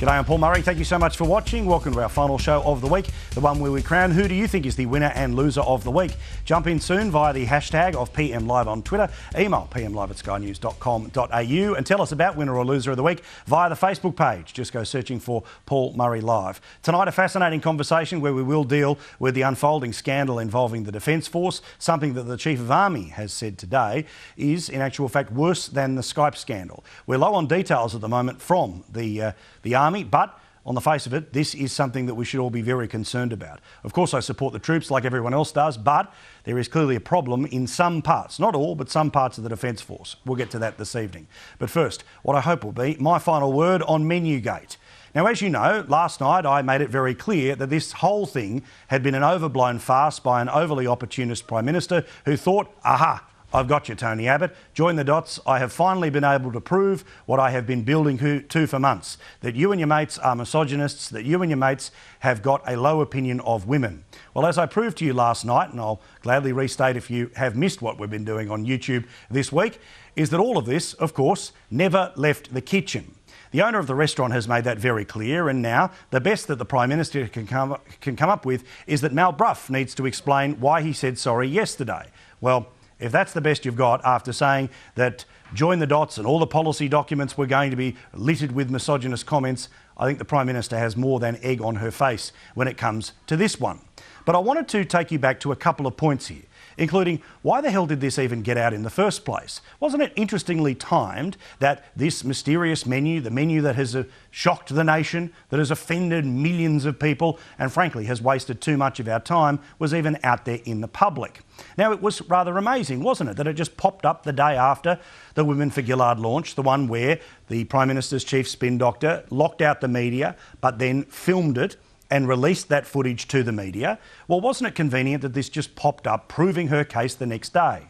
G'day, I'm Paul Murray. Thank you so much for watching. Welcome to our final show of the week, the one where we crown who do you think is the winner and loser of the week. Jump in soon via the hashtag of PM Live on Twitter, email pmlive@skynews.com.au and tell us about winner or loser of the week via the Facebook page. Just go searching for Paul Murray Live. Tonight, a fascinating conversation where we will deal with the unfolding scandal involving the Defence Force, something that the Chief of Army has said today is, in actual fact, worse than the Skype scandal. We're low on details at the moment from the Army, but on the face of it, this is something that we should all be very concerned about. Of course, I support the troops like everyone else does, but there is clearly a problem in some parts, not all, but some parts of the Defence Force. We'll get to that this evening. But first, what I hope will be my final word on MenuGate. Now, as you know, last night I made it very clear that this whole thing had been an overblown farce by an overly opportunist Prime Minister who thought, aha, I've got you, Tony Abbott. Join the dots. I have finally been able to prove what I have been building to for months, that you and your mates are misogynists, that you and your mates have got a low opinion of women. Well, as I proved to you last night, and I'll gladly restate if you have missed what we've been doing on YouTube this week, is that all of this, of course, never left the kitchen. The owner of the restaurant has made that very clear, and now the best that the Prime Minister can come up with is that Mal Brough needs to explain why he said sorry yesterday. Well, if that's the best you've got after saying that Join the Dots and all the policy documents were going to be littered with misogynist comments, I think the Prime Minister has more than egg on her face when it comes to this one. But I wanted to take you back to a couple of points here, including why the hell did this even get out in the first place? Wasn't it interestingly timed that this mysterious menu, the menu that has shocked the nation, that has offended millions of people and frankly has wasted too much of our time, was even out there in the public? Now, it was rather amazing, wasn't it, that it just popped up the day after the Women for Gillard launch, the one where the Prime Minister's chief spin doctor locked out the media but then filmed it and released that footage to the media. Well, wasn't it convenient that this just popped up, proving her case the next day?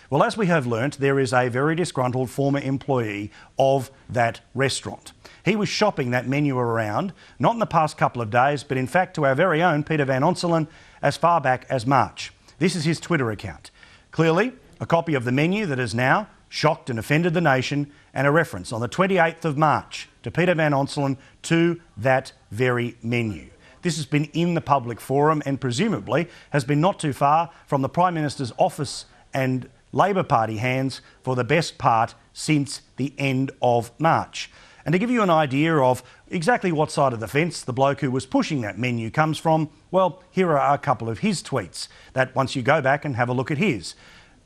Well, as we have learnt, there is a very disgruntled former employee of that restaurant. He was shopping that menu around, not in the past couple of days, but in fact to our very own Peter Van Onselen as far back as March. This is his Twitter account. Clearly, a copy of the menu that has now shocked and offended the nation, and a reference on the 28th of March to Peter Van Onselen to that very menu. This has been in the public forum and presumably has been not too far from the Prime Minister's office and Labor Party hands for the best part since the end of March. And to give you an idea of exactly what side of the fence the bloke who was pushing that menu comes from, well, here are a couple of his tweets that once you go back and have a look at his.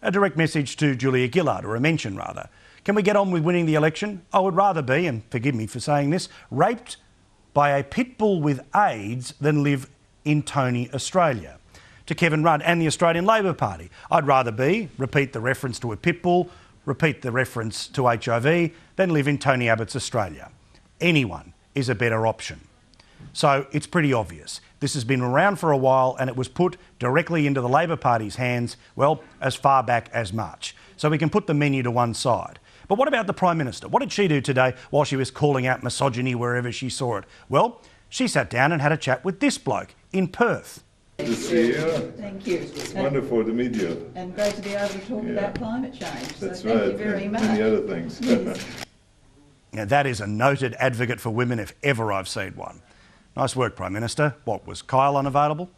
A direct message to Julia Gillard, or a mention rather. Can we get on with winning the election? I would rather be, and forgive me for saying this, raped by a pit bull with AIDS than live in Tony, Australia. To Kevin Rudd and the Australian Labor Party, I'd rather be, repeat the reference to a pit bull, repeat the reference to HIV, than live in Tony Abbott's Australia. Anyone is a better option. So it's pretty obvious. This has been around for a while and it was put directly into the Labor Party's hands, well, as far back as March. So we can put the menu to one side. But what about the Prime Minister? What did she do today while she was calling out misogyny wherever she saw it? Well, she sat down and had a chat with this bloke in Perth. Good to see you. Thank you. It's wonderful to meet you. And great to be able to talk about climate change. That's so right. Thank you very much. Many other things. Yes. Now, that is a noted advocate for women if ever I've seen one. Nice work, Prime Minister. What, was Kyle unavailable?